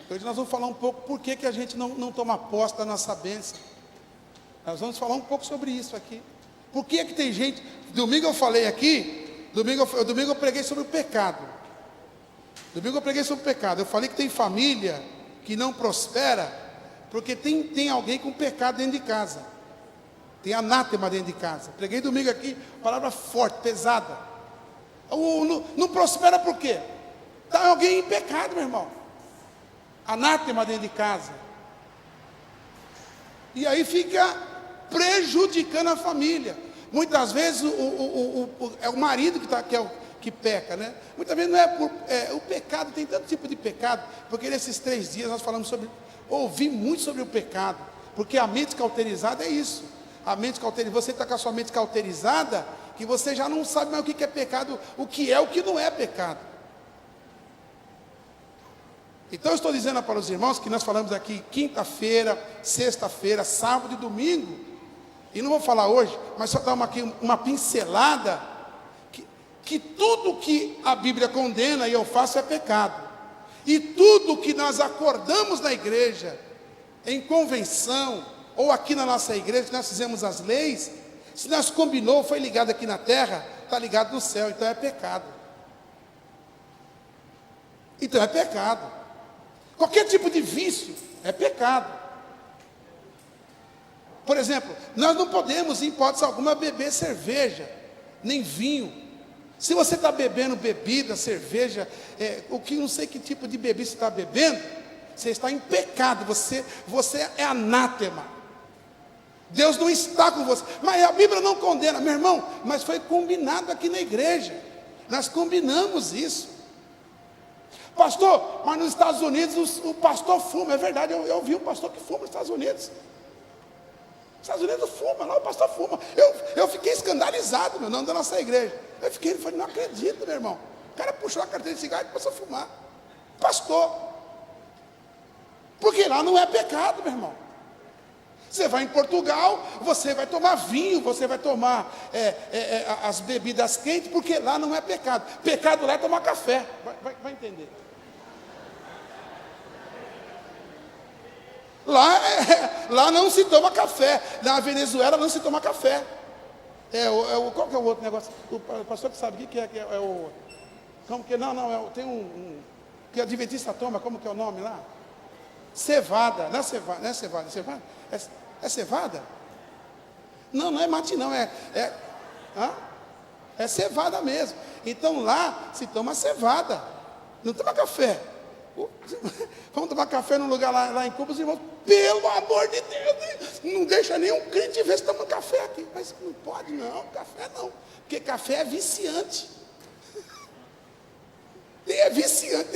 Hoje nós vamos falar um pouco por que a gente não toma posse da nossa bênção. Nós vamos falar um pouco sobre isso aqui. Por que tem gente... Domingo eu falei aqui, domingo eu preguei sobre o pecado. Domingo eu preguei sobre o pecado. Eu falei que tem família que não prospera, porque tem alguém com pecado dentro de casa. Tem anátema dentro de casa. Preguei domingo aqui, palavra forte, pesada. Não prospera por quê? Está alguém em pecado, meu irmão. Anátema dentro de casa. E aí fica prejudicando a família. Muitas vezes é o marido que peca, né? Muitas vezes não é o pecado, tem tanto tipo de pecado, porque nesses 3 dias nós falamos ouvi muito sobre o pecado, porque a mente cauterizada é isso. A mente cauterizada, você está com a sua mente cauterizada, que você já não sabe mais o que é pecado, o que não é pecado. Então eu estou dizendo para os irmãos que nós falamos aqui quinta-feira, sexta-feira, sábado e domingo, e não vou falar hoje, mas só dar uma pincelada, que tudo que a Bíblia condena e eu faço é pecado, e tudo que nós acordamos na igreja, em convenção, ou aqui na nossa igreja, que nós fizemos as leis, se nós combinou, foi ligado aqui na terra, está ligado no céu, então é pecado. Então é pecado. Qualquer tipo de vício é pecado. Por exemplo, nós não podemos, em hipótese alguma, beber cerveja, nem vinho. Se você está bebendo bebida, cerveja, o que não sei que tipo de bebida você está bebendo, você está em pecado, você é anátema. Deus não está com você. Mas a Bíblia não condena, meu irmão, mas foi combinado aqui na igreja. Nós combinamos isso. Pastor, mas nos Estados Unidos o pastor fuma. É verdade, eu vi um pastor que fuma nos Estados Unidos. Nos Estados Unidos fuma, lá o pastor fuma. Eu fiquei escandalizado, meu nome da nossa igreja. Eu falei, não acredito, meu irmão. O cara puxou a carteira de cigarro e começou a fumar. Pastor. Porque lá não é pecado, meu irmão. Você vai em Portugal, você vai tomar vinho, você vai tomar as bebidas quentes, porque lá não é pecado. Pecado lá é tomar café. Vai entender. Lá não se toma café. Na Venezuela não se toma café. Qual que é o outro negócio? O pastor que sabe o que é o... Como que não, tem que a adventista toma, como que é o nome lá? Cevada, não é cevada, não é cevada, é cevada? É cevada? Não é mate não, é cevada mesmo. Então lá se toma cevada, não toma café. Vamos tomar café num lugar lá em Cuba, os irmãos, pelo amor de Deus, não deixa nenhum crente ver se toma café aqui. Mas não pode não, café não, porque café é viciante. É viciante,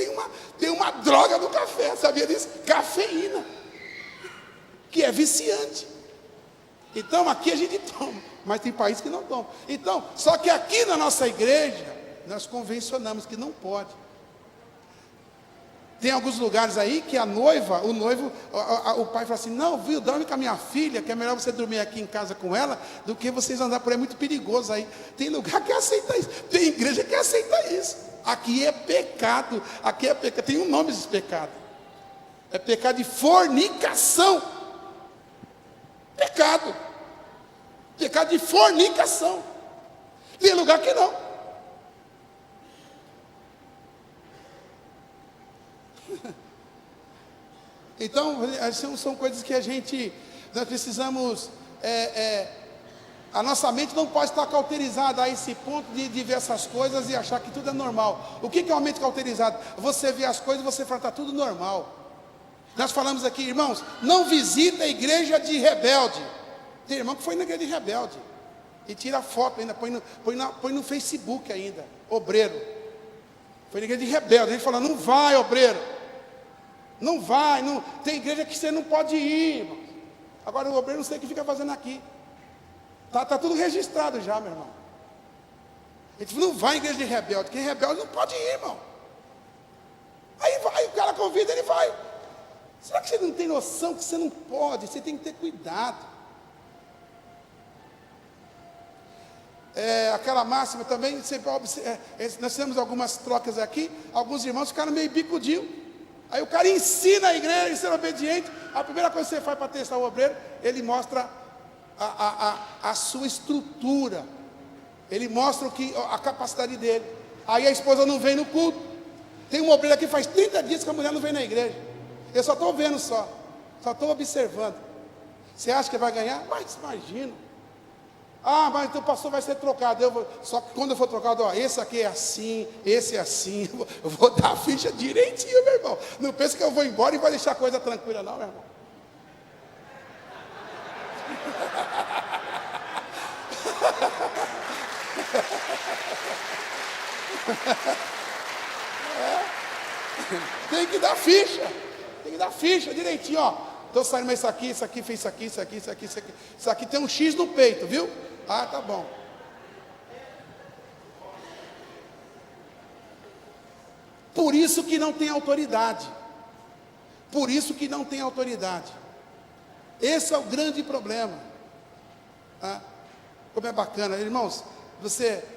tem uma droga no café, sabia disso? Cafeína, que é viciante. Então aqui a gente toma, mas tem países que não tomam. Então, só que aqui na nossa igreja, nós convencionamos que não pode. Tem alguns lugares aí que o noivo, o pai fala assim, não, viu, dorme com a minha filha, que é melhor você dormir aqui em casa com ela, do que vocês andar por aí, é muito perigoso aí. Tem lugar que aceita isso, tem igreja que aceita isso. Aqui é pecado, tem um nome desse pecado. É pecado de fornicação. Pecado de fornicação. Tem lugar que não. Então, são coisas que nós precisamos, a nossa mente não pode estar cauterizada a esse ponto de ver essas coisas e achar que tudo é normal. O que é uma mente cauterizada? Você vê as coisas e você fala, está tudo normal. Nós falamos aqui, irmãos, não visita a igreja de rebelde. Tem irmão que foi na igreja de rebelde e tira foto ainda, põe no Facebook ainda, obreiro. Foi na igreja de rebelde, ele fala, não vai, obreiro. Não vai, não, tem igreja que você não pode ir, irmão. Agora o obreiro não sei o que fica fazendo aqui. Está tudo registrado já, meu irmão. Ele diz, não vai em igreja de rebelde, quem é rebelde não pode ir, irmão. Aí vai, o cara convida, ele vai. Será que você não tem noção que você não pode? Você tem que ter cuidado. Aquela máxima também, nós temos algumas trocas aqui, alguns irmãos ficaram meio bicudinho. Aí o cara ensina a igreja a ser obediente. A primeira coisa que você faz para testar o obreiro, ele mostra a sua estrutura. Ele mostra a capacidade dele. Aí a esposa não vem no culto. Tem um obreiro aqui faz 30 dias que a mulher não vem na igreja. Eu só estou vendo só estou observando. Você acha que vai ganhar? Mas imagina. Ah, mas então o pastor vai ser trocado. Só que quando eu for trocado, esse aqui é assim, esse é assim. Eu vou dar a ficha direitinho, meu irmão. Não pense que eu vou embora e vai deixar a coisa tranquila, não, meu irmão. Tem que dar ficha. Tem que dar ficha direitinho, Estou saindo, mas isso aqui fez isso aqui. Isso aqui tem um X no peito, viu? Ah, tá bom. Por isso que não tem autoridade. Por isso que não tem autoridade. Esse é o grande problema. Como é bacana, irmãos.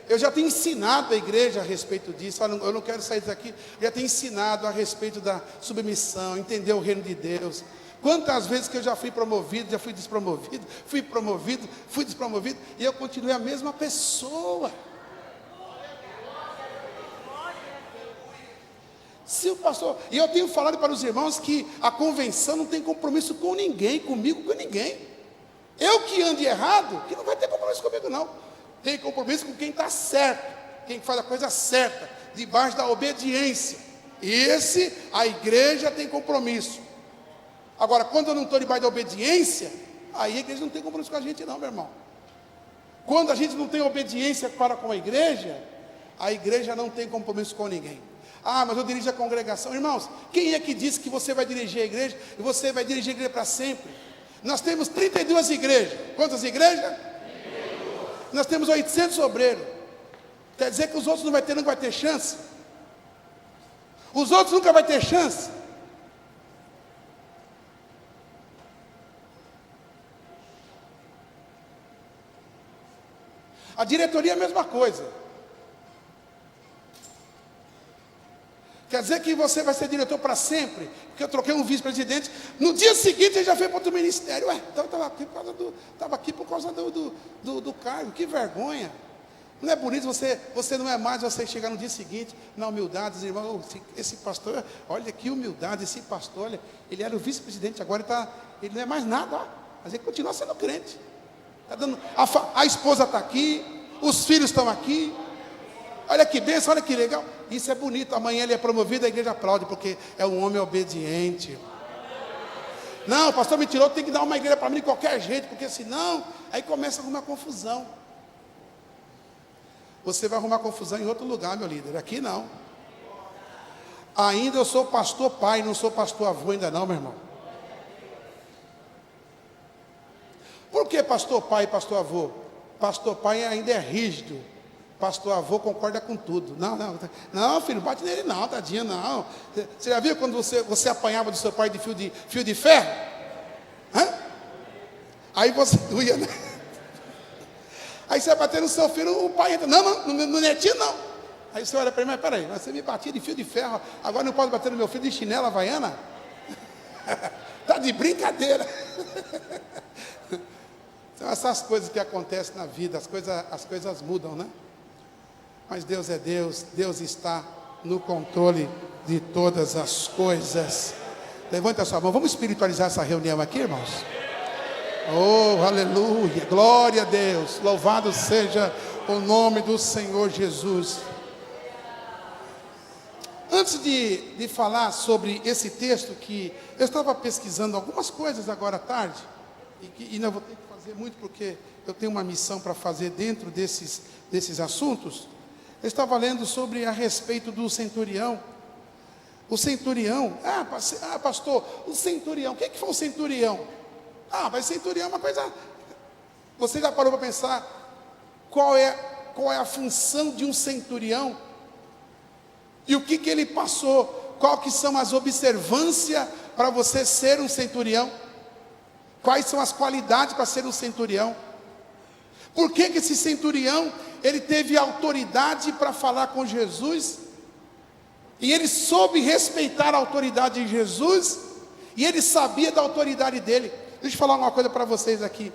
Eu já tenho ensinado a igreja a respeito disso. Eu não quero sair daqui. Eu já tenho ensinado a respeito da submissão, entender o reino de Deus. Quantas vezes que eu já fui promovido, já fui despromovido, fui promovido, fui despromovido, e eu continuei a mesma pessoa. Se o pastor, e eu tenho falado para os irmãos que a convenção não tem compromisso com ninguém, comigo, com ninguém. Eu que ande errado, que não vai ter compromisso comigo não. Tem compromisso com quem está certo, quem faz a coisa certa, debaixo da obediência. A igreja tem compromisso. Agora, quando eu não estou debaixo da obediência, aí a igreja não tem compromisso com a gente não, meu irmão. Quando a gente não tem obediência para com a igreja não tem compromisso com ninguém. Ah, mas eu dirijo a congregação. Irmãos, quem é que disse que você vai dirigir a igreja e você vai dirigir a igreja para sempre? Nós temos 32 igrejas. Quantas igrejas? 32. Nós temos 800 obreiros. Quer dizer que os outros nunca vai ter chance? Os outros nunca vai ter chance? A diretoria é a mesma coisa. Quer dizer que você vai ser diretor para sempre? Porque eu troquei um vice-presidente. No dia seguinte ele já foi para outro ministério. Então estava aqui por causa do cargo. Que vergonha. Não é bonito você não é mais, você chegar no dia seguinte, na humildade, dizer, irmão, esse pastor, olha que humildade, esse pastor, olha, ele era o vice-presidente, agora ele não é mais nada, mas ele continua sendo crente. A esposa está aqui, os filhos estão aqui. Olha que bênção, olha que legal. Isso é bonito. Amanhã ele é promovido, a igreja aplaude, porque é um homem obediente. Não, o pastor me tirou, tem que dar uma igreja para mim de qualquer jeito, porque senão, aí começa a arrumar confusão. Você vai arrumar confusão em outro lugar, meu líder. Aqui não. Ainda eu sou pastor pai, não sou pastor avô ainda não, meu irmão. Por que pastor pai e pastor avô? Pastor pai ainda é rígido. Pastor avô concorda com tudo. Não, filho, bate nele não, tadinho, não. Você já viu quando você apanhava do seu pai de fio de ferro? Aí você doía, né? Aí você vai bater no seu filho, o pai entra, não, no netinho não. Aí você olha para ele, mas peraí, você me batia de fio de ferro, agora não pode bater no meu filho de chinela havaiana? Está de brincadeira. São essas coisas que acontecem na vida, as coisas mudam, né? Mas Deus é Deus, Deus está no controle de todas as coisas. Levanta a sua mão, vamos espiritualizar essa reunião aqui, irmãos? Oh, aleluia, glória a Deus, louvado seja o nome do Senhor Jesus. Antes de falar sobre esse texto, que eu estava pesquisando algumas coisas agora à tarde, e não vou ter que fazer muito, porque eu tenho uma missão para fazer dentro desses assuntos. Eu estava lendo sobre a respeito do centurião. O centurião, pastor, o centurião, o que foi o centurião? Mas centurião é uma coisa. Você já parou para pensar qual é a função de um centurião? E o que ele passou? Qual que são as observâncias para você ser um centurião? Quais são as qualidades para ser um centurião? Por que esse centurião, ele teve autoridade para falar com Jesus? E ele soube respeitar a autoridade de Jesus, e ele sabia da autoridade dele. Deixa eu falar uma coisa para vocês aqui.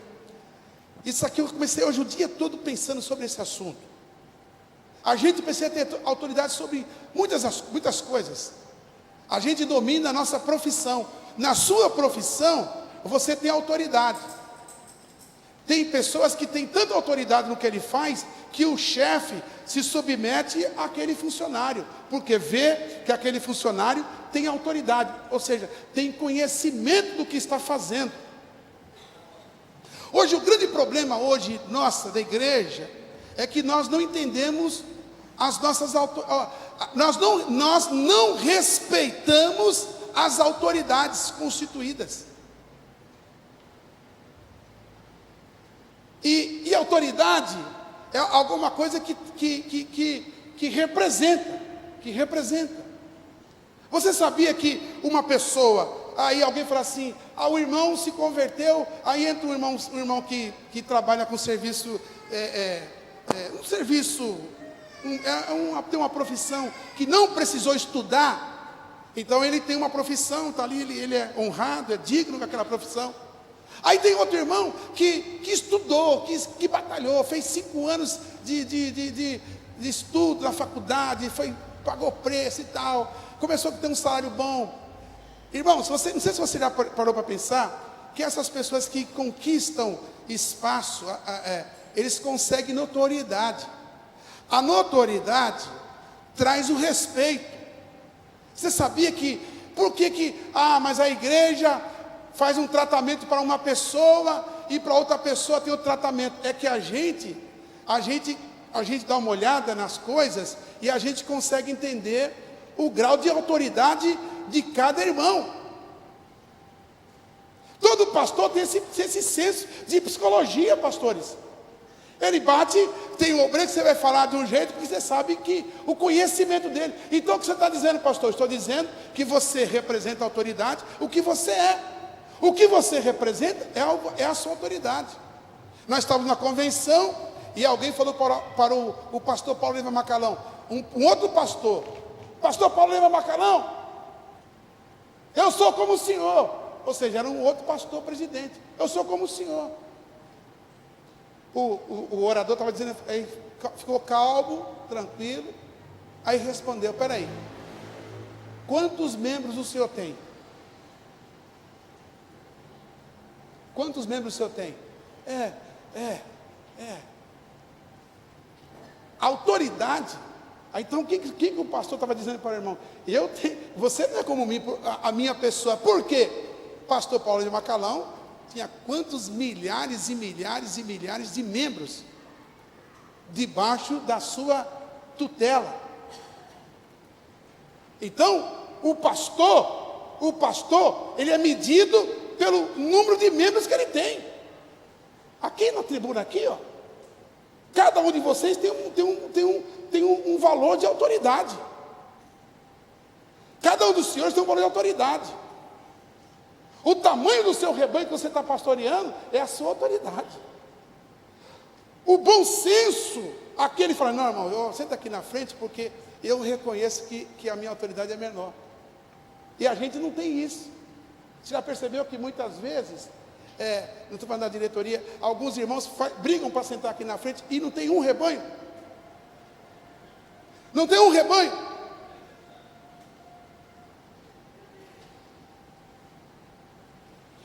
Isso aqui eu comecei hoje o dia todo pensando sobre esse assunto. A gente precisa ter autoridade sobre muitas coisas. A gente domina a nossa profissão. Na sua profissão, você tem autoridade. Tem pessoas que têm tanta autoridade no que ele faz, que o chefe se submete àquele funcionário, porque vê que aquele funcionário tem autoridade, ou seja, tem conhecimento do que está fazendo. Hoje, o grande problema hoje, nossa, da igreja, é que nós não entendemos as nossas autoridades, nós não respeitamos as autoridades constituídas. E autoridade é alguma coisa que representa. Você sabia que uma pessoa, aí alguém fala assim, o irmão se converteu, aí entra um irmão que trabalha com serviço, tem uma profissão que não precisou estudar, então ele tem uma profissão, está ali, ele é honrado, é digno daquela profissão. Aí tem outro irmão que estudou, que batalhou, fez 5 anos de estudo na faculdade, pagou preço e tal, começou a ter um salário bom. Irmão, não sei se você já parou para pensar, que essas pessoas que conquistam espaço, eles conseguem notoriedade. A notoriedade traz o respeito. Você sabia mas a igreja faz um tratamento para uma pessoa e para outra pessoa tem outro tratamento? É que a gente dá uma olhada nas coisas e a gente consegue entender o grau de autoridade de cada irmão. Todo pastor tem esse senso de psicologia, pastores. Ele bate, tem um obreiro que você vai falar de um jeito, porque você sabe que o conhecimento dele. Então o que você está dizendo, pastor? Estou dizendo que você representa a autoridade, o que você é. O que você representa é a sua autoridade. Nós estávamos na convenção e alguém falou para o pastor Paulo Lima Macalão, um outro pastor Paulo Lima Macalão, eu sou como o senhor. Ou seja, era um outro pastor presidente. Eu sou como o senhor. O orador estava dizendo, aí ficou calmo, tranquilo, aí respondeu, peraí, quantos membros o senhor tem? Quantos membros o senhor tem? Autoridade. Então o que o pastor estava dizendo para o irmão? Você não é como mim, a minha pessoa. Por quê? Pastor Paulo de Macalão tinha quantos milhares e milhares e milhares de membros debaixo da sua tutela. Então o pastor, ele é medido pelo número de membros que ele tem. Aqui na tribuna, aqui, ó, cada um de vocês tem um valor de autoridade. Cada um dos senhores tem um valor de autoridade. O tamanho do seu rebanho que você está pastoreando é a sua autoridade. O bom senso, aquele fala, não, irmão, senta aqui na frente porque eu reconheço que a minha autoridade é menor. E a gente não tem isso. Você já percebeu que muitas vezes, não estou falando da diretoria, alguns irmãos brigam para sentar aqui na frente e não tem um rebanho? Não tem um rebanho.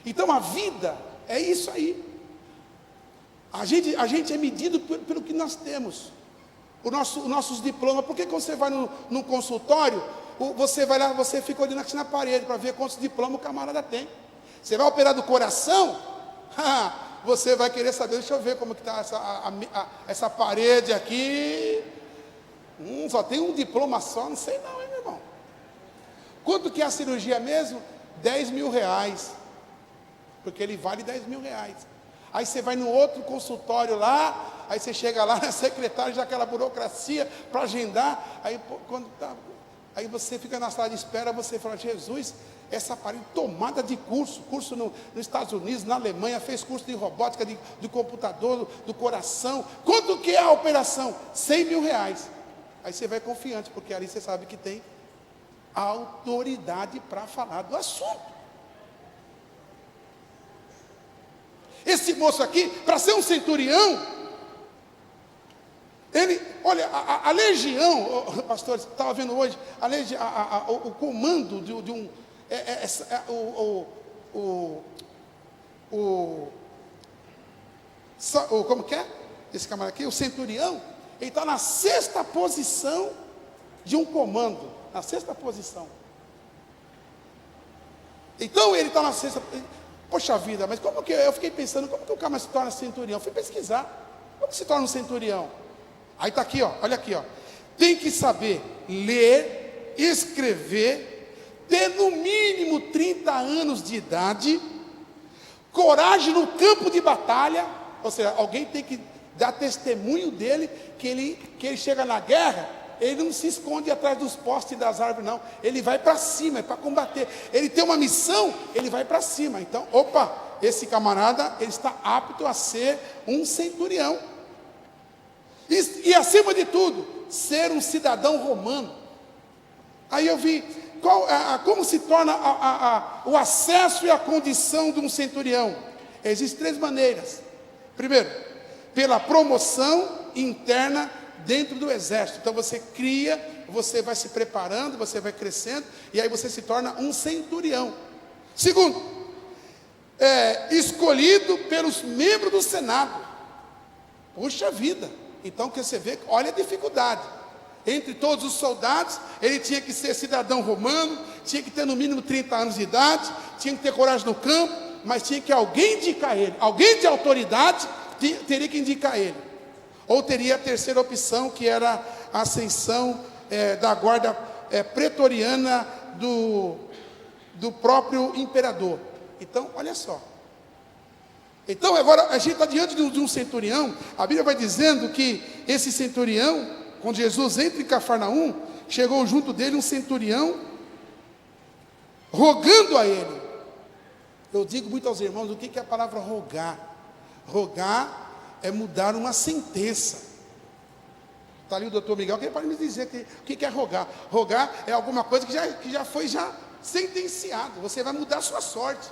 Então a vida é isso aí. A gente é medido pelo que nós temos. Os nossos diplomas. Por que quando você vai num consultório, você vai lá, você fica olhando aqui na parede para ver quantos diplomas o camarada tem? Você vai operar do coração, você vai querer saber, deixa eu ver como que está essa parede aqui. Só tem um diploma só, não sei não, hein, meu irmão. Quanto que é a cirurgia mesmo? R$10.000. Porque ele vale R$10.000. Aí você vai no outro consultório lá, aí você chega lá na secretária, já aquela burocracia para agendar, aí você fica na sala de espera, você fala, Jesus, essa parede tomada de curso nos Estados Unidos, na Alemanha, fez curso de robótica, de computador, do coração. Quanto que é a operação? R$100.000. Aí você vai confiante, porque ali você sabe que tem autoridade para falar do assunto. Esse moço aqui, para ser um centurião, ele, olha, a legião, pastor, estava vendo hoje, o comando de um, como que é? Esse camarada aqui, o centurião, ele está na 6ª posição de um comando, na 6ª posição. Então ele está na 6ª. Poxa vida, mas como que eu fiquei pensando, como que o cara se torna centurião? Fui pesquisar, como se torna um centurião? Aí está aqui, ó, olha aqui, ó. Tem que saber ler, escrever, ter no mínimo 30 anos de idade, coragem no campo de batalha, ou seja, alguém tem que dar testemunho dele, que ele chega na guerra, ele não se esconde atrás dos postes e das árvores, não. Ele vai para cima, é para combater. Ele tem uma missão, ele vai para cima. Então, opa, esse camarada, ele está apto a ser um centurião. E acima de tudo, ser um cidadão romano. Aí eu vi como se torna o acesso e a condição de um centurião. Existem 3 maneiras. Primeiro, pela promoção interna dentro do exército. Então você cria, você vai se preparando, você vai crescendo, e aí você se torna um centurião. Segundo, escolhido pelos membros do Senado. Puxa vida! Então que você vê, olha a dificuldade. Entre todos os soldados, ele tinha que ser cidadão romano, tinha que ter no mínimo 30 anos de idade, tinha que ter coragem no campo, mas tinha que alguém indicar ele. Alguém de autoridade teria que indicar ele. Ou teria a terceira opção, que era a ascensão da guarda pretoriana do próprio imperador. Então, olha só. Então, agora, a gente está diante de um centurião. A Bíblia vai dizendo que esse centurião, quando Jesus entra em Cafarnaum, chegou junto dele um centurião, rogando a ele. Eu digo muito aos irmãos, o que é a palavra rogar? Rogar é mudar uma sentença. Está ali o doutor Miguel, que pode me dizer o que é rogar. Rogar é alguma coisa que já foi sentenciado. Você vai mudar a sua sorte.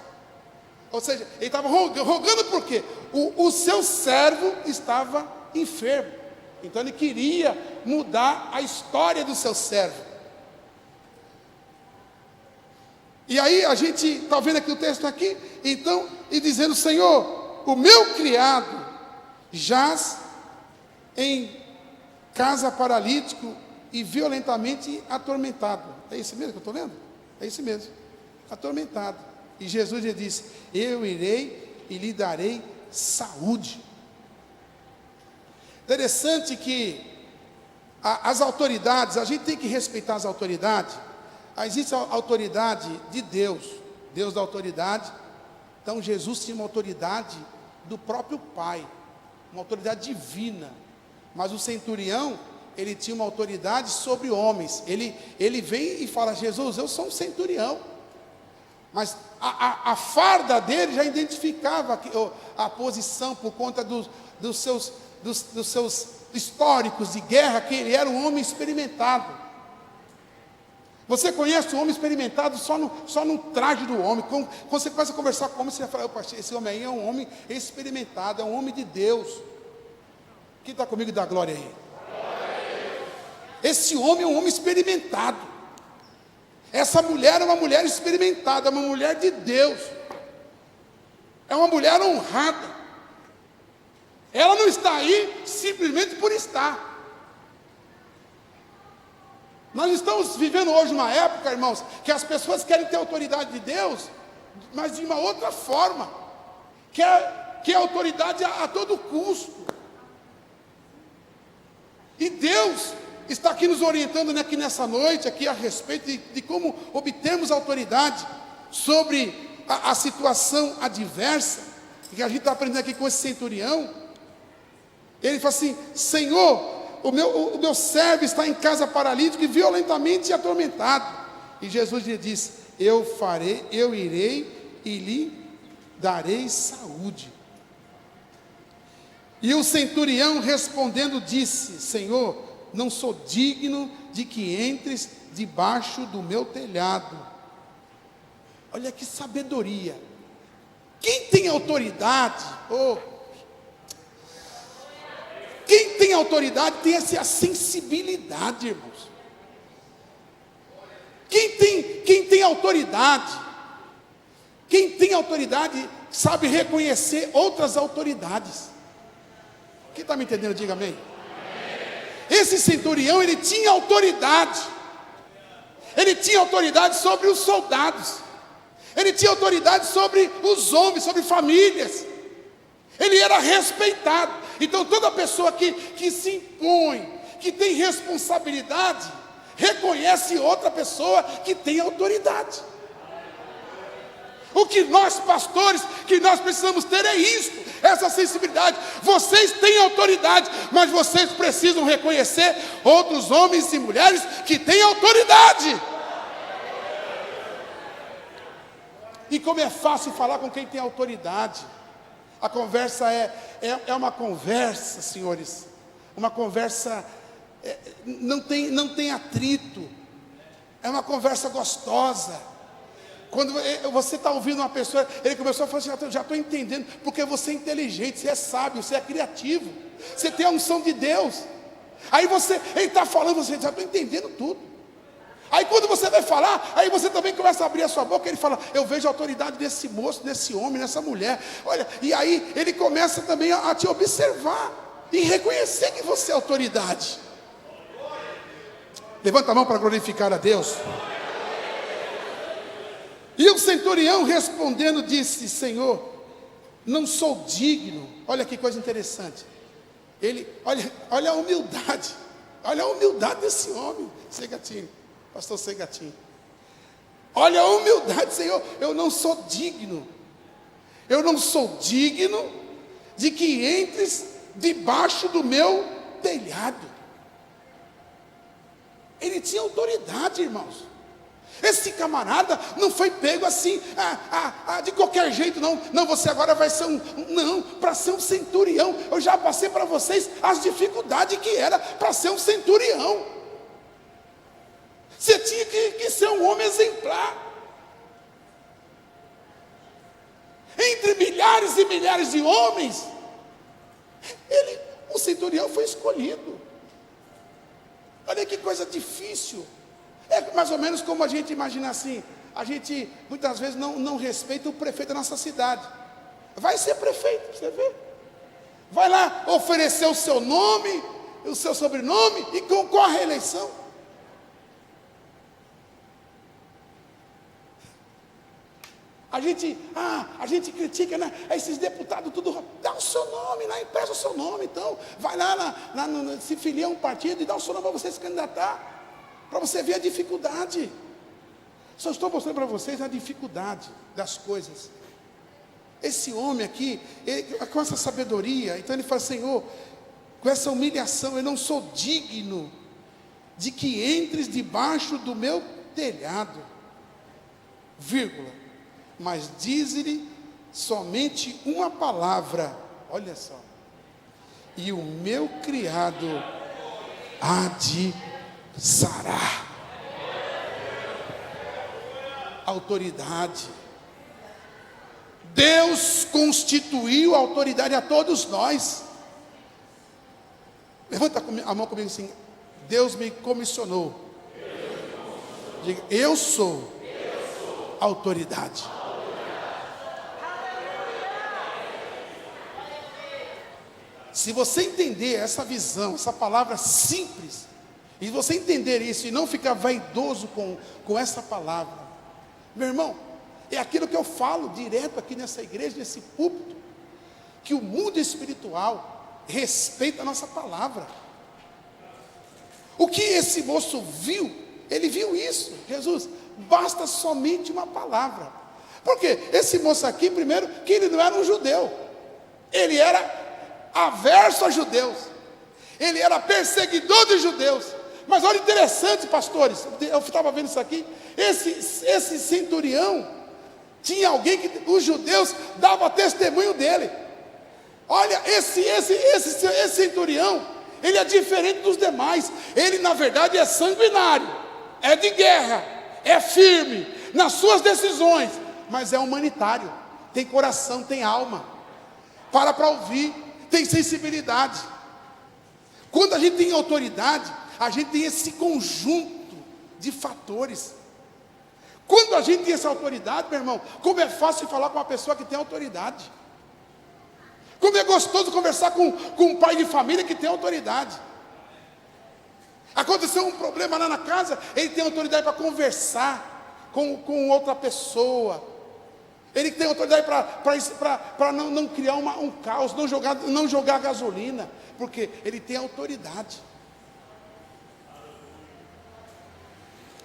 Ou seja, ele estava rogando por quê? O seu servo estava enfermo. Então ele queria mudar a história do seu servo. E aí a gente está vendo aqui o texto aqui, então, e dizendo: Senhor, o meu criado jaz em casa paralítico e violentamente atormentado. É isso mesmo que eu estou lendo? É isso mesmo, atormentado. E Jesus lhe disse: eu irei e lhe darei saúde. Interessante que as autoridades, a gente tem que respeitar as autoridades. Existe a autoridade de Deus, Deus da autoridade. Então Jesus tinha uma autoridade do próprio Pai, uma autoridade divina. Mas o centurião, ele tinha uma autoridade sobre homens. Ele vem e fala: Jesus, eu sou um centurião. Mas a farda dele já identificava a posição, por conta dos seus históricos de guerra, que ele era um homem experimentado. Você conhece um homem experimentado só no traje do homem. Quando você começa a conversar com o homem, você vai falar: opa, esse homem aí é um homem experimentado, é um homem de Deus. Quem está comigo dá glória aí? Esse homem é um homem experimentado. Essa mulher é uma mulher experimentada, é uma mulher de Deus. É uma mulher honrada. Ela não está aí simplesmente por estar. Nós estamos vivendo hoje uma época, irmãos, que as pessoas querem ter autoridade de Deus, mas de uma outra forma. Quer autoridade a todo custo. E Deus está aqui nos orientando aqui nessa noite, aqui a respeito de como obtermos autoridade sobre a situação adversa, que a gente está aprendendo aqui com esse centurião. Ele fala assim: Senhor, o meu servo está em casa paralítico e violentamente atormentado. E Jesus lhe disse: eu irei e lhe darei saúde. E o centurião respondendo disse: Senhor, não sou digno de que entres debaixo do meu telhado. Olha que sabedoria. Quem tem autoridade, quem tem autoridade tem essa sensibilidade, irmãos. Quem tem autoridade sabe reconhecer outras autoridades. Quem está me entendendo, diga amém. Esse centurião, ele tinha autoridade. Ele tinha autoridade sobre os soldados. Ele tinha autoridade sobre os homens, sobre famílias. Ele era respeitado. Então toda pessoa que se impõe, que tem responsabilidade, reconhece outra pessoa que tem autoridade. O que nós pastores, que nós precisamos ter é isso, essa sensibilidade. Vocês têm autoridade, mas vocês precisam reconhecer outros homens e mulheres que têm autoridade. E como é fácil falar com quem tem autoridade. A conversa é uma conversa, senhores, uma conversa, não tem atrito, é uma conversa gostosa. Quando você está ouvindo uma pessoa, ele começou a falar assim, já estou entendendo, porque você é inteligente, você é sábio, você é criativo, você tem a unção de Deus. Aí ele está falando, você já estou entendendo tudo. Aí quando você vai falar, aí você também começa a abrir a sua boca, ele fala, eu vejo a autoridade desse moço, desse homem, dessa mulher. Olha, e aí ele começa também a te observar e reconhecer que você é autoridade. Levanta a mão para glorificar a Deus. E o centurião respondendo disse, Senhor, não sou digno. Olha que coisa interessante. Olha a humildade desse homem. Segatinho, pastor Segatinho. Olha a humildade, Senhor, eu não sou digno. Eu não sou digno de que entres debaixo do meu telhado. Ele tinha autoridade, irmãos. Esse camarada não foi pego assim, de qualquer jeito, não. Não, você agora vai ser para ser um centurião. Eu já passei para vocês as dificuldades que era para ser um centurião. Você tinha que ser um homem exemplar. Entre milhares e milhares de homens, o centurião foi escolhido. Olha que coisa difícil. É mais ou menos como a gente imagina assim. A gente muitas vezes não respeita o prefeito da nossa cidade. Vai ser prefeito, você vê. Vai lá oferecer o seu nome, o seu sobrenome e concorre à eleição. A gente critica, né? Esses deputados tudo, dá o seu nome lá, empresta o seu nome, então. Vai lá se filia a um partido e dá o seu nome para você se candidatar. Para você ver a dificuldade. Só estou mostrando para vocês a dificuldade das coisas. Esse homem aqui, com essa sabedoria, então ele fala, Senhor, com essa humilhação, eu não sou digno de que entres debaixo do meu telhado, vírgula, mas diz-lhe somente uma palavra, olha só, e o meu criado há de sarar. Autoridade. Deus constituiu autoridade a todos nós. Levanta a mão comigo assim. Deus me comissionou. Diga, eu sou autoridade. Se você entender essa visão, essa palavra simples, e você entender isso e não ficar vaidoso com essa palavra, meu irmão, é aquilo que eu falo direto aqui nessa igreja, nesse púlpito, que o mundo espiritual respeita a nossa palavra. O que esse moço viu, ele viu isso, Jesus, basta somente uma palavra. Porque esse moço aqui, primeiro, que ele não era um judeu, ele era averso a judeus, ele era perseguidor de judeus. Mas olha interessante, pastores, eu estava vendo isso aqui, esse centurião, tinha alguém que os judeus davam testemunho dele. Olha, esse centurião, ele é diferente dos demais. Ele na verdade é sanguinário, é de guerra, é firme nas suas decisões, mas é humanitário, tem coração, tem alma, para ouvir, tem sensibilidade. Quando a gente tem autoridade, a gente tem esse conjunto de fatores. Quando a gente tem essa autoridade, meu irmão, como é fácil falar com uma pessoa que tem autoridade. Como é gostoso conversar com um pai de família que tem autoridade. Aconteceu um problema lá na casa, ele tem autoridade para conversar com outra pessoa. Ele tem autoridade para não criar um caos, não jogar gasolina, porque ele tem autoridade.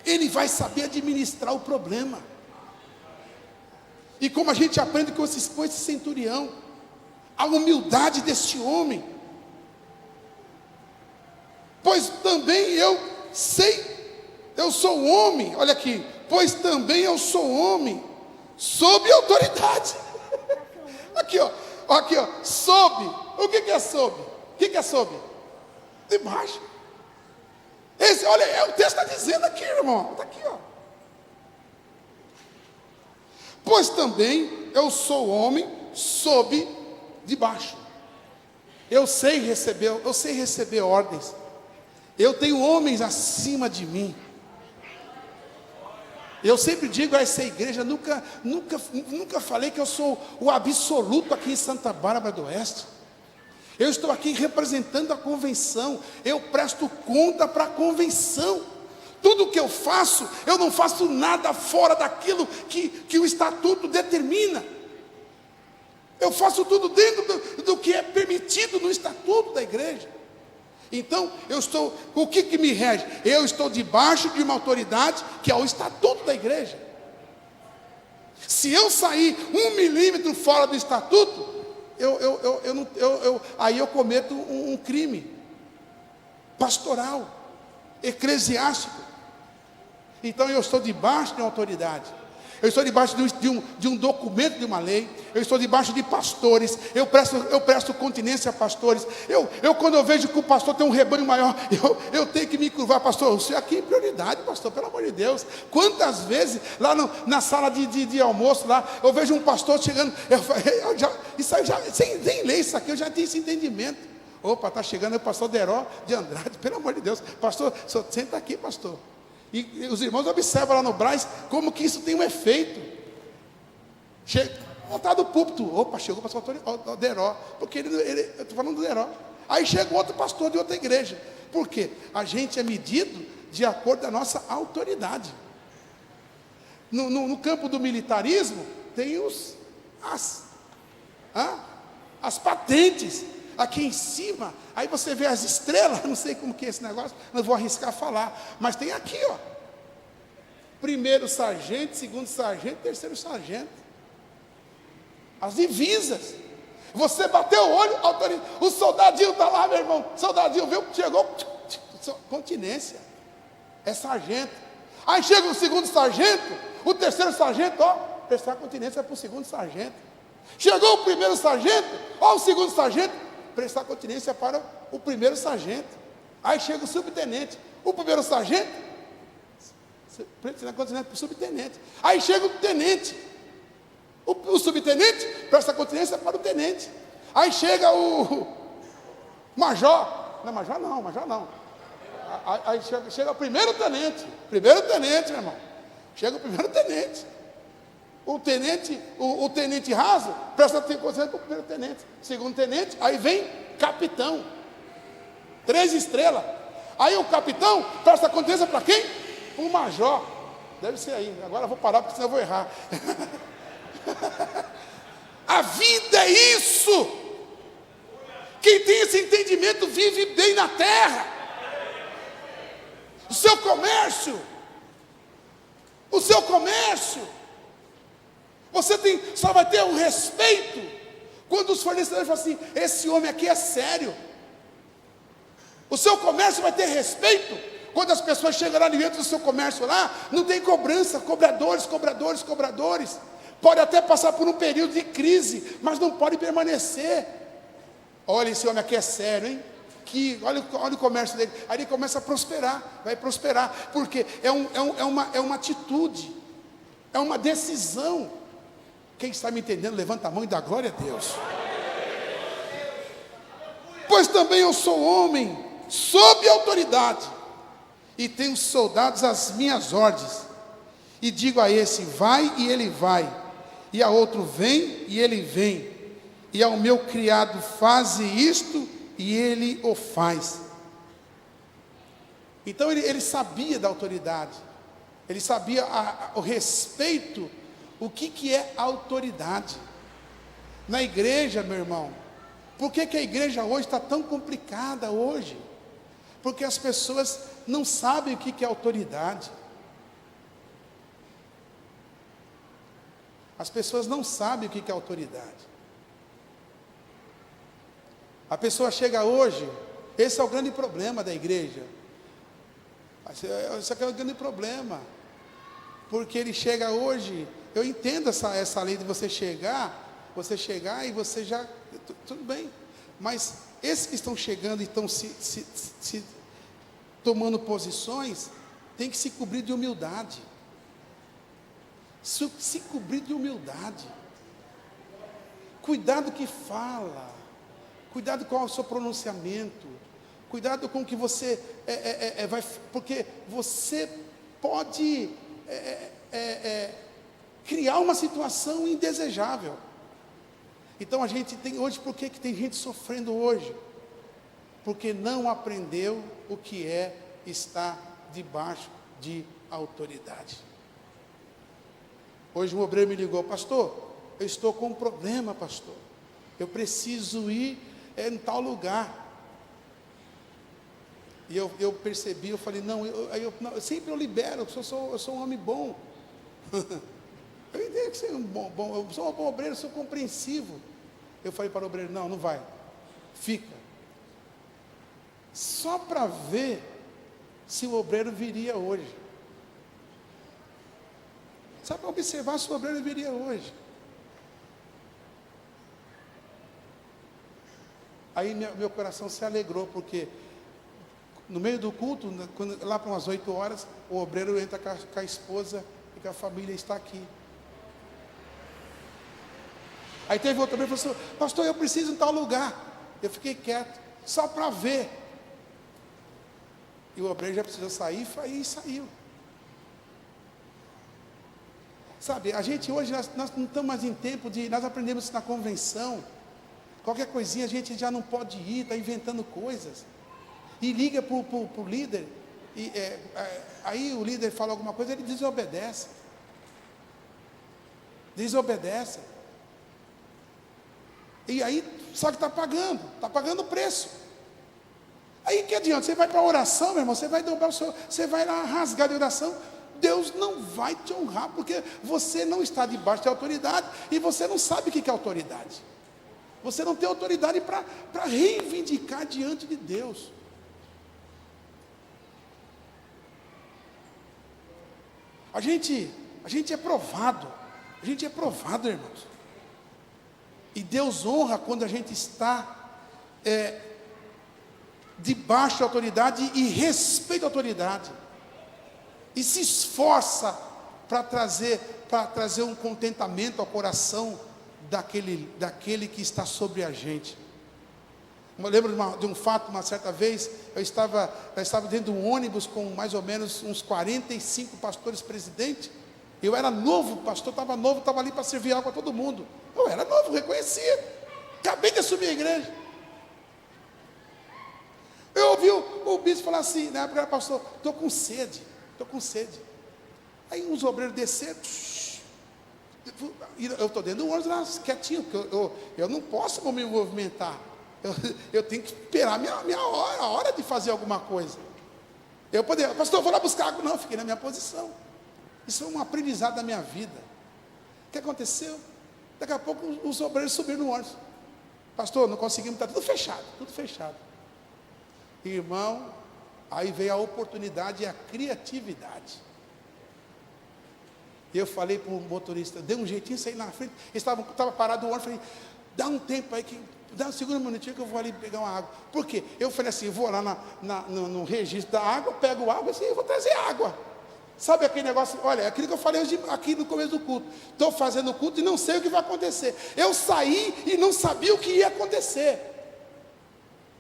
Ele vai saber administrar o problema. E como a gente aprende com esse centurião, a humildade deste homem. Pois também eu sou homem, olha aqui, pois também eu sou homem, sob autoridade. Aqui ó, sob, o que é sob? O que é sob? Debaixo. Olha, o texto está dizendo aqui, irmão, está aqui ó. Pois também eu sou homem sob debaixo. Eu sei receber ordens. Eu tenho homens acima de mim. Eu sempre digo a essa igreja, nunca falei que eu sou o absoluto aqui em Santa Bárbara do Oeste. Eu estou aqui representando a convenção. Eu presto conta para a convenção. Tudo que eu faço, eu não faço nada fora daquilo que o estatuto determina. Eu faço tudo dentro do que é permitido no estatuto da igreja. Então, o que me rege? Eu estou debaixo de uma autoridade que é o estatuto da igreja. Se eu sair 1 milímetro fora do estatuto, aí eu cometo um crime pastoral, eclesiástico. Então eu estou debaixo de uma autoridade. Eu estou debaixo de um documento, de uma lei. Eu estou debaixo de pastores. Eu presto continência a pastores. Quando eu vejo que o pastor tem um rebanho maior, eu tenho que me curvar, pastor. Você aqui é prioridade, pastor, pelo amor de Deus. Quantas vezes lá na sala de almoço, lá, eu vejo um pastor chegando. Isso aí já, sem ler isso aqui, eu já tenho esse entendimento. Opa, está chegando o pastor Deró de Andrade, pelo amor de Deus. Pastor, senta aqui, pastor. E os irmãos observam lá no Brás como que isso tem um efeito. Voltar do púlpito. Opa, chegou o pastor Deró. Porque eu estou falando do Deró. Aí chega outro pastor de outra igreja. Por quê? A gente é medido de acordo com a nossa autoridade. No campo do militarismo, tem as patentes. Aqui em cima, aí você vê as estrelas, não sei como que é esse negócio, não vou arriscar falar, mas tem aqui, ó, 1º sargento, 2º sargento, 3º sargento, as divisas. Você bateu o olho, o soldadinho está lá, meu irmão, soldadinho viu, chegou, continência, é sargento. Aí chega o 2º sargento, o 3º sargento, ó, prestar continência para o 2º sargento. Chegou o 1º sargento, ó, o 2º sargento, prestar continência para o 1º sargento. Aí chega o subtenente, o 1º sargento, prestar continência para o subtenente. Aí chega o tenente, o subtenente presta continência para o tenente. Aí chega o major, major não. Aí chega o 1º tenente, meu irmão. Chega o 1º tenente. O tenente raso presta atenção para o 1º tenente, 2º tenente, aí vem capitão, 3 estrelas. Aí o capitão presta atenção para quem? O major. Deve ser aí. Agora eu vou parar porque senão eu vou errar. A vida é isso. Quem tem esse entendimento vive bem na terra. O seu comércio. Você só vai ter um respeito quando os fornecedores falam assim: esse homem aqui é sério. O seu comércio vai ter respeito quando as pessoas chegam lá dentro do seu comércio lá, não tem cobrança, cobradores. Pode até passar por um período de crise, mas não pode permanecer. Olha, esse homem aqui é sério, hein? aqui, olha o comércio dele. Aí ele começa a prosperar, vai prosperar, porque é uma atitude, é uma decisão. Quem está me entendendo, levanta a mão e dá glória a Deus. Pois também eu sou homem, sob autoridade, e tenho soldados às minhas ordens, e digo a esse, vai, e ele vai, e a outro, vem, e ele vem, e ao meu criado, faze isto, e ele o faz. Então ele sabia da autoridade, ele sabia o respeito, o que é autoridade. Na igreja, meu irmão, por que a igreja hoje está tão complicada hoje? Porque as pessoas não sabem o que é autoridade. As pessoas não sabem o que é autoridade. A pessoa chega hoje, esse é o grande problema da igreja. Esse é o grande problema. Porque ele chega hoje, eu entendo essa lei de você chegar e você já, tudo bem. Mas esses que estão chegando e estão se tomando posições, tem que se cobrir de humildade. Se cobrir de humildade. Cuidado que fala. Cuidado com o seu pronunciamento. Cuidado com o que você vai, porque você pode criar uma situação indesejável. Então a gente tem hoje, por que tem gente sofrendo hoje? Porque não aprendeu o que é estar debaixo de autoridade. Hoje um obreiro me ligou, pastor, eu estou com um problema, pastor. Eu preciso ir em tal lugar. E eu percebi, eu falei, não, eu sempre libero, eu sou um homem bom. Eu entendo que você é um bom, eu sou um bom obreiro, sou compreensivo. Eu falei para o obreiro, não vai, fica. Só para ver se o obreiro viria hoje. Só para observar se o obreiro viria hoje. Aí meu coração se alegrou, porque no meio do culto, lá para umas 8 horas, o obreiro entra com a esposa e com a família está aqui. Aí teve outro obreiro e falou assim, pastor, eu preciso em tal lugar. Eu fiquei quieto, só para ver. E o obreiro já precisou sair, e saiu. Sabe, a gente hoje, nós não estamos mais em tempo nós aprendemos isso na convenção. Qualquer coisinha a gente já não pode ir, está inventando coisas. E liga para o líder, aí o líder fala alguma coisa, ele desobedece. E aí, só que está pagando o preço. Aí que adianta? Você vai para a oração, meu irmão, você vai dobrar você vai lá rasgar de oração. Deus não vai te honrar, porque você não está debaixo de autoridade, e você não sabe o que é autoridade. Você não tem autoridade para reivindicar diante de Deus. A gente é provado, irmãos. E Deus honra quando a gente está debaixo da autoridade e respeita a autoridade. E se esforça para trazer um contentamento ao coração daquele que está sobre a gente. Eu lembro de um fato, uma certa vez, eu estava dentro de um ônibus com mais ou menos uns 45 pastores presidentes. Eu era novo, pastor, estava ali para servir água a todo mundo. Eu era novo, reconhecia. Acabei de assumir a igreja. Eu ouvi o bispo falar assim, na época era pastor, estou com sede. Aí uns obreiros desceram, eu estou dentro do ônibus lá, quietinho, porque eu não posso me movimentar. Eu tenho que esperar a hora de fazer alguma coisa. Pastor, eu vou lá buscar água. Não, eu fiquei na minha posição. Isso é um aprendizado da minha vida. O que aconteceu? Daqui a pouco os obreiros subiram no ônibus. Pastor, não conseguimos, está tudo fechado. Irmão, aí veio a oportunidade e a criatividade. Eu falei para o motorista, dei um jeitinho, saí na frente, estava parado o ônibus, falei, dá um tempo aí, dá um segundo minutinho que eu vou ali pegar uma água. Por quê? Eu falei assim, vou lá no registro da água, pego água, assim, eu vou trazer água. Sabe aquele negócio, olha, aquilo que eu falei hoje, aqui no começo do culto. Estou fazendo o culto e não sei o que vai acontecer. Eu saí e não sabia o que ia acontecer.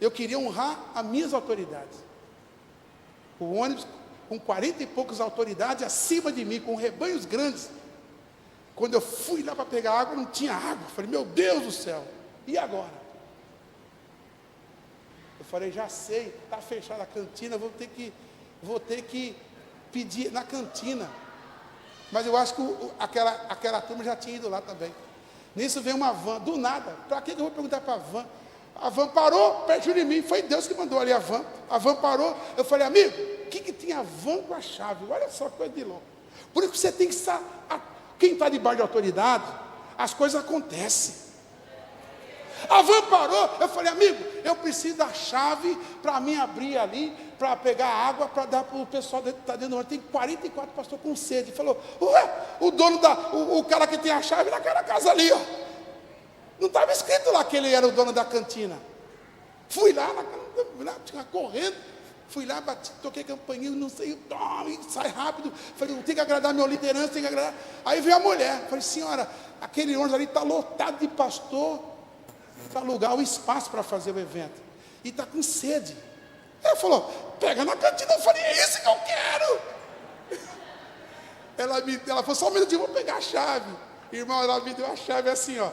Eu queria honrar as minhas autoridades. O ônibus com 40 e poucas autoridades acima de mim, com rebanhos grandes. Quando eu fui lá para pegar água, não tinha água. Eu falei, meu Deus do céu, e agora? Eu falei, já sei, está fechada a cantina, vou ter que pedir na cantina. Mas eu acho que aquela turma já tinha ido lá também. Nisso veio uma van, do nada. Para que eu vou perguntar para a van? A van parou perto de mim, foi Deus que mandou ali a van. A van parou, eu falei, amigo, o que tinha a van com a chave? Olha só que coisa de louco. Por isso que você tem que estar, quem está debaixo de autoridade, as coisas acontecem. A van parou, eu falei, amigo, eu preciso da chave para mim abrir ali, para pegar água, para dar para o pessoal que está dentro do ônibus. Tem 44 pastores com sede. Falou, ué, o cara que tem a chave naquela casa ali, ó. Não estava escrito lá que ele era o dono da cantina. Fui lá, tinha correndo, fui lá, bati, toquei campainha, não sei, sai rápido. Falei, tem que agradar minha liderança, tem que agradar. Aí veio a mulher, falei, senhora, aquele ônibus ali está lotado de pastor, para alugar o espaço para fazer o evento. E está com sede. Ela falou, pega na cantina. Eu falei, é isso que eu quero. Ela falou, só um minutinho, vou pegar a chave. Irmão, ela me deu a chave assim, ó.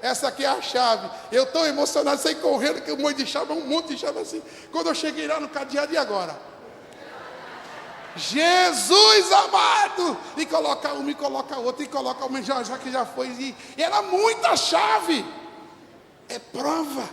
Essa aqui é a chave. Eu estou emocionado, saí correndo, que um monte de chave assim. Quando eu cheguei lá no cadeado, e agora? Jesus amado! E coloca uma, e coloca outra, e coloca uma, já que já foi. E era muita chave. É prova.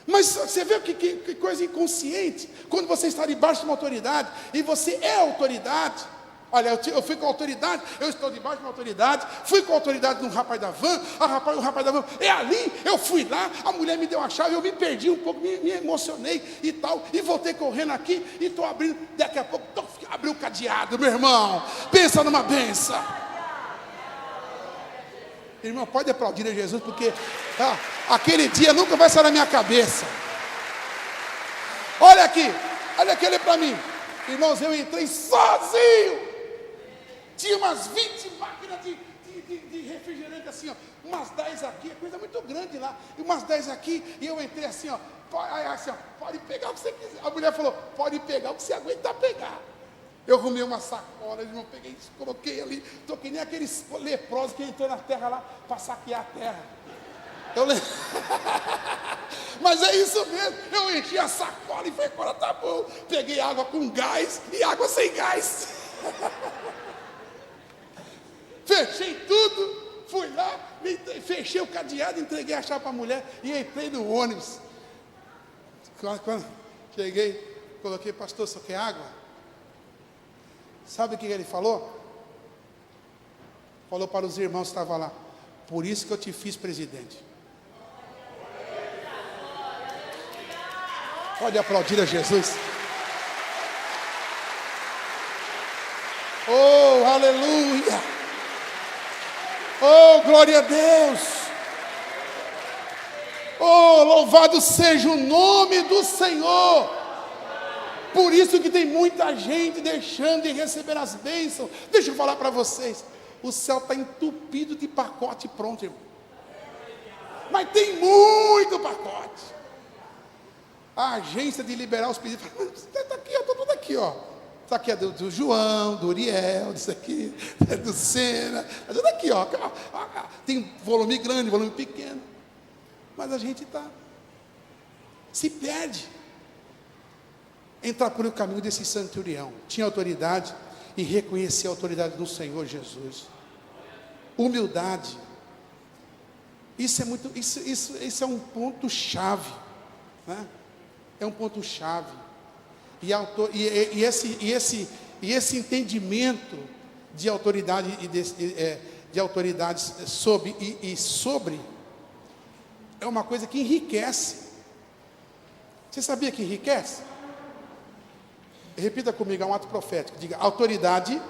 Mas você vê que coisa inconsciente. Quando você está debaixo de uma autoridade, e você é autoridade. Olha, eu fui com autoridade, eu estou debaixo de uma autoridade, fui com autoridade no rapaz da van, o rapaz da van, é ali, eu fui lá, a mulher me deu a chave, eu me perdi um pouco, me emocionei e tal, e voltei correndo aqui, e estou abrindo, daqui a pouco, abriu o cadeado, meu irmão, pensa numa benção. Irmão, pode aplaudir a Jesus, porque aquele dia nunca vai sair na minha cabeça. Olha aqui, olha para mim, irmãos, eu entrei sozinho. Tinha umas 20 máquinas de refrigerante assim, ó. Umas 10 aqui, é coisa muito grande lá. E umas 10 aqui, e eu entrei assim, ó. Pode pegar o que você quiser. A mulher falou, pode pegar o que você aguentar pegar. Eu arrumei uma sacola, irmão, peguei, coloquei ali. Toquei nem aqueles leprosos que entrou na terra lá para saquear a terra. Mas é isso mesmo. Eu enchi a sacola e falei, agora tá bom. Peguei água com gás e água sem gás. Fechei tudo, fui lá, fechei o cadeado, entreguei a chave para a mulher e entrei no ônibus. Quando cheguei, coloquei, pastor, só quer água? Sabe o que ele falou? Falou para os irmãos que estavam lá, por isso que eu te fiz presidente. Pode aplaudir a Jesus. Oh, aleluia. Oh, glória a Deus. Oh, louvado seja o nome do Senhor. Por isso que tem muita gente deixando de receber as bênçãos. Deixa eu falar para vocês. O céu está entupido de pacote pronto, irmão. Mas tem muito pacote. A agência de liberar os pedidos. Está aqui, eu estou tudo aqui, ó. Isso aqui é do João, do Uriel, isso aqui é do Sena. É tudo aqui, ó. Tem volume grande, volume pequeno. Mas a gente se perde. Entrar por o caminho desse centurião. Tinha autoridade e reconhecia a autoridade do Senhor Jesus. Humildade. Isso é um ponto chave, né? É um ponto chave. E esse entendimento de autoridade de autoridades sobre é uma coisa que enriquece. Você sabia que enriquece? Repita comigo, é um ato profético. Diga, autoridade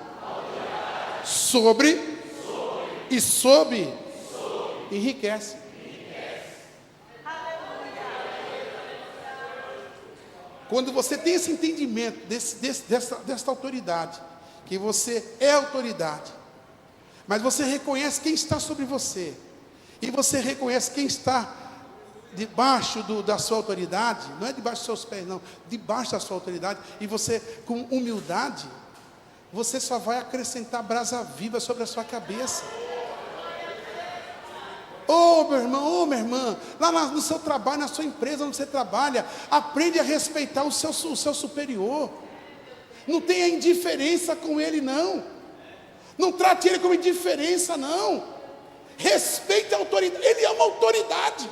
sobre e sob enriquece. Quando você tem esse entendimento dessa autoridade, que você é autoridade, mas você reconhece quem está sobre você, e você reconhece quem está debaixo da sua autoridade, não é debaixo dos seus pés não, debaixo da sua autoridade, e você com humildade, você só vai acrescentar brasa viva sobre a sua cabeça. Meu irmão, minha irmã, lá no seu trabalho, na sua empresa onde você trabalha, aprende a respeitar o seu superior. Não tenha indiferença com ele, não. Não trate ele como indiferença, não. Respeite a autoridade. Ele é uma autoridade.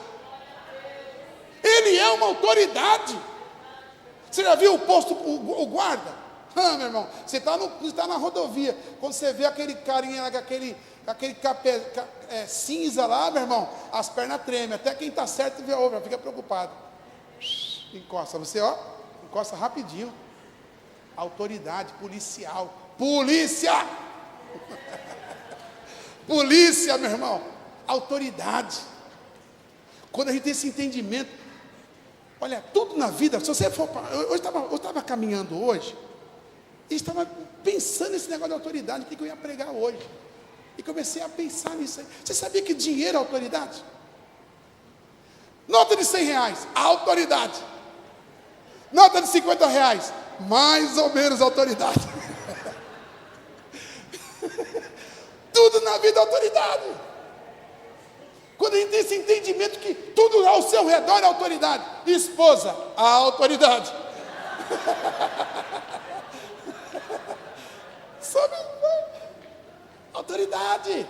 Ele é uma autoridade. Você já viu o posto, o guarda? Meu irmão, você está na rodovia, quando você vê aquele carinha lá, aquele capé cinza lá, meu irmão, as pernas tremem, até quem está certo vê já fica preocupado. Encosta, você encosta rapidinho. Autoridade policial. Polícia! Polícia, meu irmão. Autoridade. Quando a gente tem esse entendimento, olha, tudo na vida, se você for. Eu estava caminhando hoje, e estava pensando nesse negócio de autoridade, o que eu ia pregar hoje. E comecei a pensar nisso aí. Você sabia que dinheiro é autoridade? Nota de R$100, autoridade. Nota de R$50, mais ou menos autoridade. Tudo na vida é autoridade. Quando a gente tem esse entendimento que tudo ao seu redor é autoridade. Esposa, a autoridade. Sabe? Autoridade.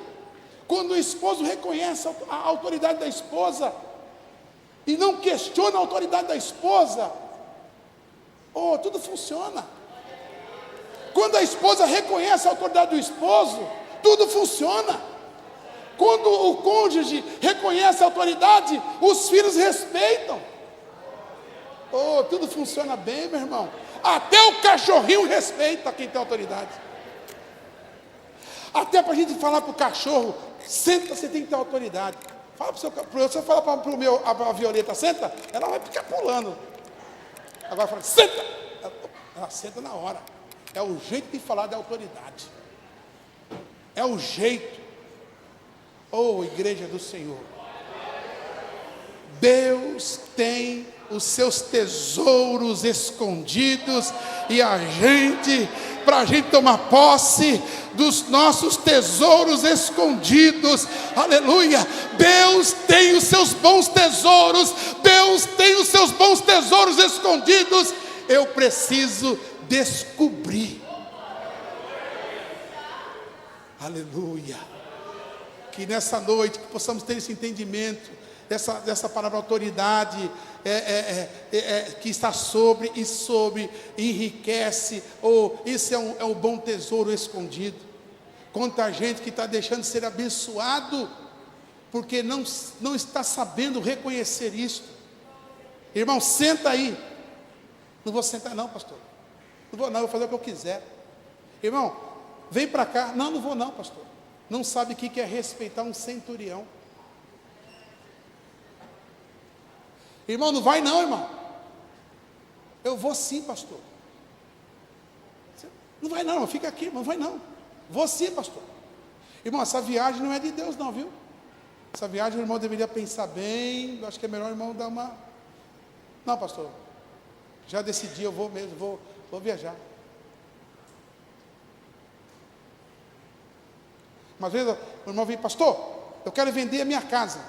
Quando o esposo reconhece a autoridade da esposa e não questiona a autoridade da esposa, tudo funciona. Quando a esposa reconhece a autoridade do esposo, tudo funciona. Quando o cônjuge reconhece a autoridade, os filhos respeitam. Tudo funciona bem, meu irmão. Até o cachorrinho respeita quem tem autoridade. Até para a gente falar para o cachorro, senta, você tem que ter autoridade. Fala você fala para a Violeta, senta, ela vai ficar pulando. Agora fala, senta. Ela senta na hora. É o jeito de falar da autoridade. É o jeito. Igreja do Senhor. Deus tem os seus tesouros escondidos e para a gente tomar posse dos nossos tesouros escondidos, aleluia. Deus tem os seus bons tesouros, Deus tem os seus bons tesouros escondidos. Eu preciso descobrir, aleluia. Que nessa noite que possamos ter esse entendimento dessa palavra autoridade, que está sobre, enriquece, esse é um bom tesouro escondido. Quanta gente que está deixando de ser abençoado, porque não está sabendo reconhecer isso. Irmão, senta aí. Não vou sentar não, pastor. Não vou não, vou fazer o que eu quiser. Irmão, vem para cá. Não vou não, pastor. Não sabe o que é respeitar um centurião. Irmão, não vai não, irmão. Eu vou sim, pastor. Não vai não, fica aqui, irmão, não vai não. Vou sim, pastor. Irmão, essa viagem não é de Deus não, viu? Essa viagem o irmão deveria pensar bem. Eu acho que é melhor o irmão dar uma... Não, pastor, já decidi, eu vou mesmo, vou viajar. Uma vez o irmão veio, pastor, eu quero vender a minha casa.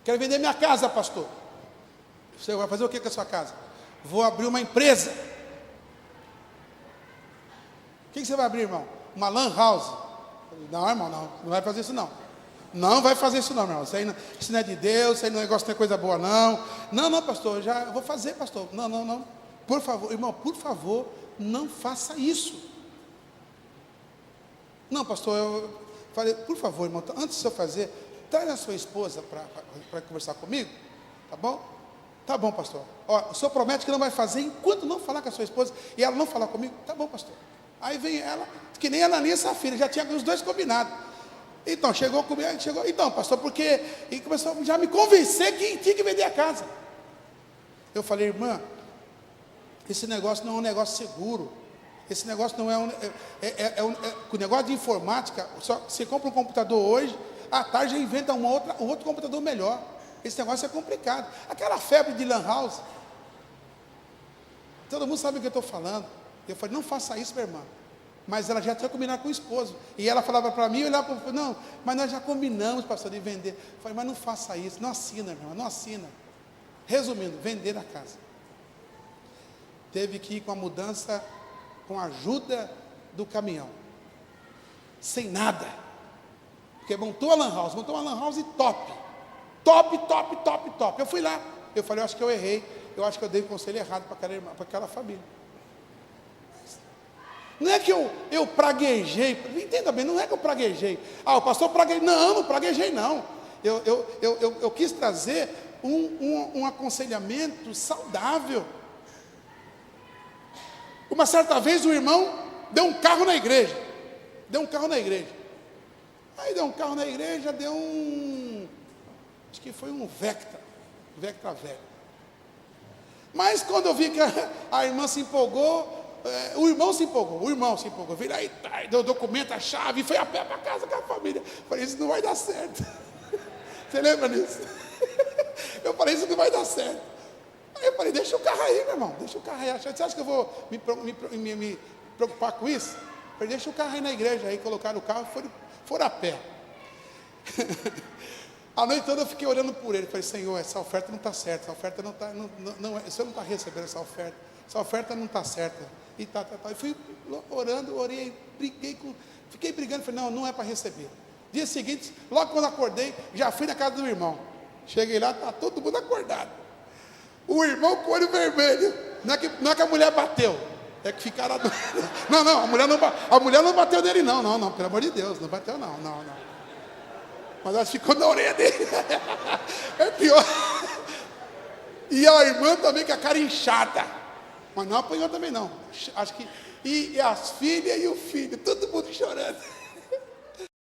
Quero vender minha casa, pastor. Você vai fazer o que com a sua casa? Vou abrir uma empresa. O que você vai abrir, irmão? Uma lan house. Não, irmão, não vai fazer isso não. Não vai fazer isso não, irmão. Isso não é de Deus, isso aí não é negócio, não é coisa boa não. Não, pastor, eu vou fazer, pastor. Não. Por favor, irmão, por favor, não faça isso. Não, pastor, eu falei, por favor, irmão, antes de eu fazer, traz a sua esposa para conversar comigo, tá bom? Tá bom, pastor. O senhor promete que não vai fazer enquanto não falar com a sua esposa e ela não falar comigo? Tá bom, pastor. Aí vem ela, que nem Ananias e Safira, já tinha os dois combinados. Então, chegou comigo, chegou, então, pastor, porque... E começou a já me convencer que tinha que vender a casa. Eu falei, irmã, esse negócio não é um negócio seguro. Esse negócio não é o negócio de informática, só você compra um computador hoje, à tarde já inventa um outro computador melhor. Esse negócio é complicado. Aquela febre de lan house, todo mundo sabe o que eu estou falando. Eu falei, não faça isso, minha irmã. Mas ela já tinha combinado com o esposo. E ela falava para mim, eu olhava para não, mas nós já combinamos, pastor, de vender. Eu falei, mas não faça isso, não assina, minha irmã, não assina. Resumindo, vender a casa. Teve que ir com a mudança, com a ajuda do caminhão. Sem nada. Porque montou uma lan house top. Top. Eu fui lá. Eu falei, eu acho que eu errei. Eu acho que eu dei o conselho errado para aquela família. Não é que eu praguejei. Entenda bem, não é que eu praguejei. Ah, o pastor praguejei. Não praguejei não. Eu quis trazer um aconselhamento saudável. Uma certa vez o irmão deu um carro na igreja. Aí deu um carro na igreja, acho que foi um Vectra velho. Mas quando eu vi que a irmã se empolgou, o irmão se empolgou, veio aí, deu documento, a chave, e foi a pé para casa com a família. Falei, isso não vai dar certo. Você lembra disso? Eu falei, isso não vai dar certo. Aí eu falei, deixa o carro aí, meu irmão, deixa o carro aí. Você acha que eu vou me preocupar com isso? Eu falei, deixa o carro aí na igreja. Aí colocaram o carro e foram a pé. A noite toda eu fiquei orando por ele. Falei, Senhor, essa oferta não está certa, essa oferta não está, o Senhor não está recebendo essa oferta não está certa. E E fui orando, orei, fiquei brigando, falei, não é para receber. Dia seguinte, logo quando acordei, já fui na casa do irmão. Cheguei lá, está todo mundo acordado. O irmão com o olho vermelho. Não é que a mulher bateu. É que ficaram... Não, a mulher não bateu nele, não, pelo amor de Deus, não bateu, não. Mas ela ficou na orelha dele. É pior. E a irmã também com a cara inchada. Mas não apanhou também, não. Acho que... E as filhas e o filho, todo mundo chorando.